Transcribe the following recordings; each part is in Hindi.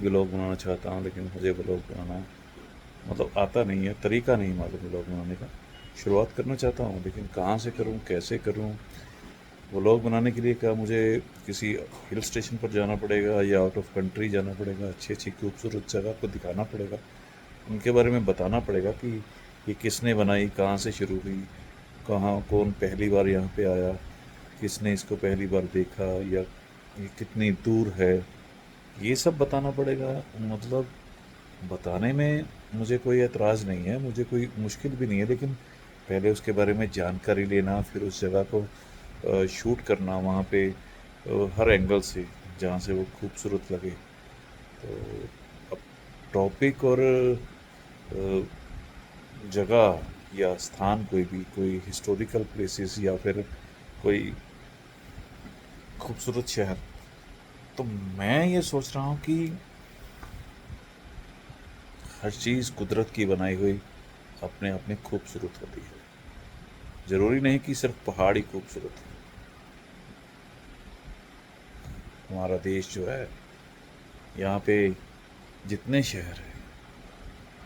व्लॉग बनाना चाहता हूँ, लेकिन मुझे व्लॉग बनाना मतलब आता नहीं है, तरीका नहीं मालूम व्लॉग बनाने का। शुरुआत करना चाहता हूँ, लेकिन कहाँ से करूँ, कैसे करूँ। व्लॉग बनाने के लिए क्या मुझे किसी हिल स्टेशन पर जाना पड़ेगा या आउट ऑफ कंट्री जाना पड़ेगा, अच्छी अच्छी खूबसूरत जगह को दिखाना पड़ेगा, उनके बारे में बताना पड़ेगा कि ये किसने बनाई, कहाँ से शुरू हुई, कहाँ कौन पहली बार यहाँ पे आया, किसने इसको पहली बार देखा, या ये कितनी दूर है, ये सब बताना पड़ेगा। मतलब बताने में मुझे कोई एतराज़ नहीं है, मुझे कोई मुश्किल भी नहीं है, लेकिन पहले उसके बारे में जानकारी लेना, फिर उस जगह को शूट करना वहाँ पे हर एंगल से जहाँ से वो खूबसूरत लगे। तो अब टॉपिक और जगह या स्थान, कोई भी कोई हिस्टोरिकल प्लेसेस या फिर कोई खूबसूरत शहर, तो मैं ये सोच रहा हूँ कि हर चीज़ कुदरत की बनाई हुई अपने आप में खूबसूरत होती है। ज़रूरी नहीं कि सिर्फ पहाड़ ही खूबसूरत है। हमारा देश जो है, यहाँ पे जितने शहर हैं,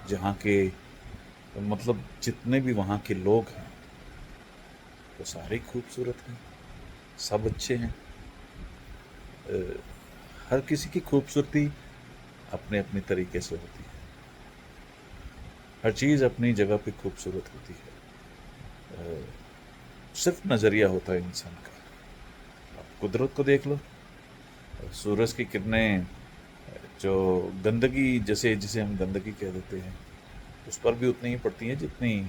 जहाँ के मतलब जितने भी वहाँ के लोग हैं, वो सारे खूबसूरत हैं, सब अच्छे हैं। हर किसी की खूबसूरती अपने अपने तरीके से होती है। हर चीज़ अपनी जगह पे खूबसूरत होती है। सिर्फ नज़रिया होता है इंसान का। आप कुदरत को देख लो, सूरज की किरणें जो गंदगी, जैसे जिसे हम गंदगी कह देते हैं, उस पर भी उतनी ही पड़ती हैं जितनी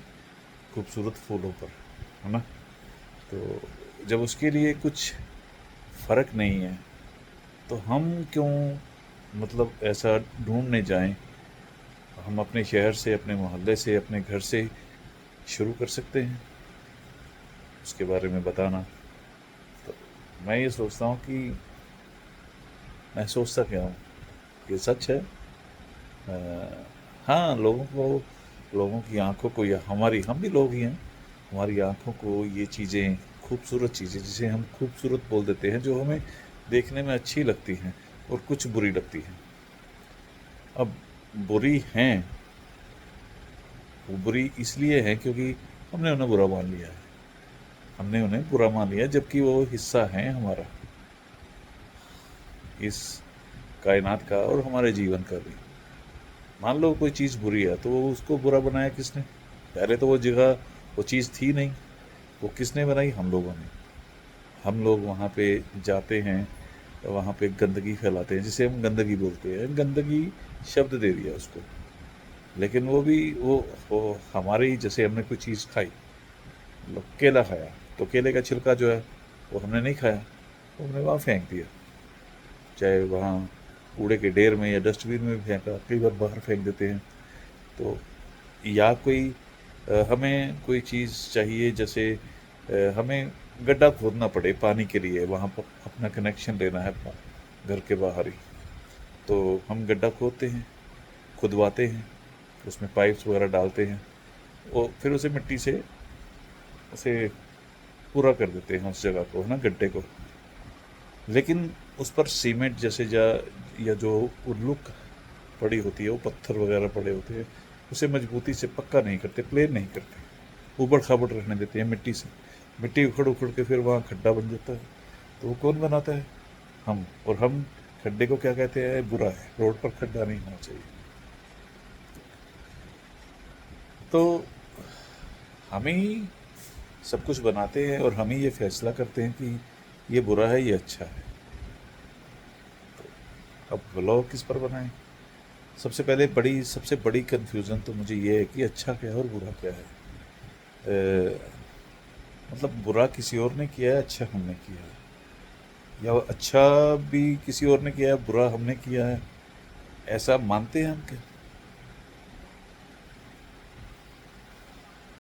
खूबसूरत फूलों पर, है ना। तो जब उसके लिए कुछ फ़र्क नहीं है, तो हम क्यों मतलब ऐसा ढूंढने जाएं। हम अपने शहर से, अपने मोहल्ले से, अपने घर से शुरू कर सकते हैं उसके बारे में बताना। तो मैं ये सोचता हूँ कि मैं सोचता क्या हूँ, ये सच है। हाँ, लोगों की आंखों को, या हमारी, हम भी लोग ही हैं, हमारी आंखों को ये चीज़ें, खूबसूरत चीज़ें जिसे हम खूबसूरत बोल देते हैं, जो हमें देखने में अच्छी लगती हैं और कुछ बुरी लगती हैं। अब बुरी हैं, वो बुरी इसलिए हैं क्योंकि हमने उन्हें बुरा मान लिया है। हमने उन्हें बुरा मान लिया, जबकि वो हिस्सा हैं हमारा, इस कायनात का और हमारे जीवन का भी। मान लो कोई चीज़ बुरी है, तो वो उसको बुरा बनाया किसने? पहले तो वो जगह, वो चीज़ थी नहीं। वो किसने बनाई? हम लोगों ने। हम लोग वहाँ पे जाते हैं, वहाँ पे गंदगी फैलाते हैं, जिसे हम गंदगी बोलते हैं। गंदगी शब्द दे दिया उसको। लेकिन वो भी वो हमारी, जैसे हमने कोई चीज़ खाई, मतलब केला खाया, तो केले का छिलका जो है वो हमने नहीं खाया, वो हमने वहाँ फेंक दिया। चाहे वहाँ कूड़े के ढेर में या डस्टबिन में भी फेंका, कई बार बाहर फेंक देते हैं। तो या कोई हमें कोई चीज़ चाहिए, जैसे हमें गड्ढा खोदना पड़े पानी के लिए, वहाँ पर अपना कनेक्शन लेना है घर के बाहर ही, तो हम गड्ढा खोदते हैं, खुदवाते हैं, उसमें पाइप्स वगैरह डालते हैं, और फिर उसे मिट्टी से उसे पूरा कर देते हैं उस जगह को, है ना, गड्ढे को। लेकिन उस पर सीमेंट जैसे या जो उल्लुक पड़ी होती है, वो पत्थर वगैरह पड़े होते हैं, उसे मजबूती से पक्का नहीं करते, प्लेन नहीं करते, ऊबड़ खाबड़ रहने देते हैं मिट्टी से। मिट्टी उखड़ उखड़ के फिर वहाँ खड्डा बन जाता है। तो वो कौन बनाता है? हम। और हम खड्डे को क्या कहते हैं? बुरा है, रोड पर खड्डा नहीं होना चाहिए। तो हम ही सब कुछ बनाते हैं और हम ही ये फैसला करते हैं कि ये बुरा है, ये अच्छा है। अब ब्लॉग किस पर बनाएं? सबसे बड़ी कंफ्यूजन तो मुझे ये है कि अच्छा क्या है और बुरा क्या है। मतलब बुरा किसी और ने किया है, अच्छा हमने किया है, या अच्छा भी किसी और ने किया है, बुरा हमने किया है, ऐसा मानते हैं हम क्या?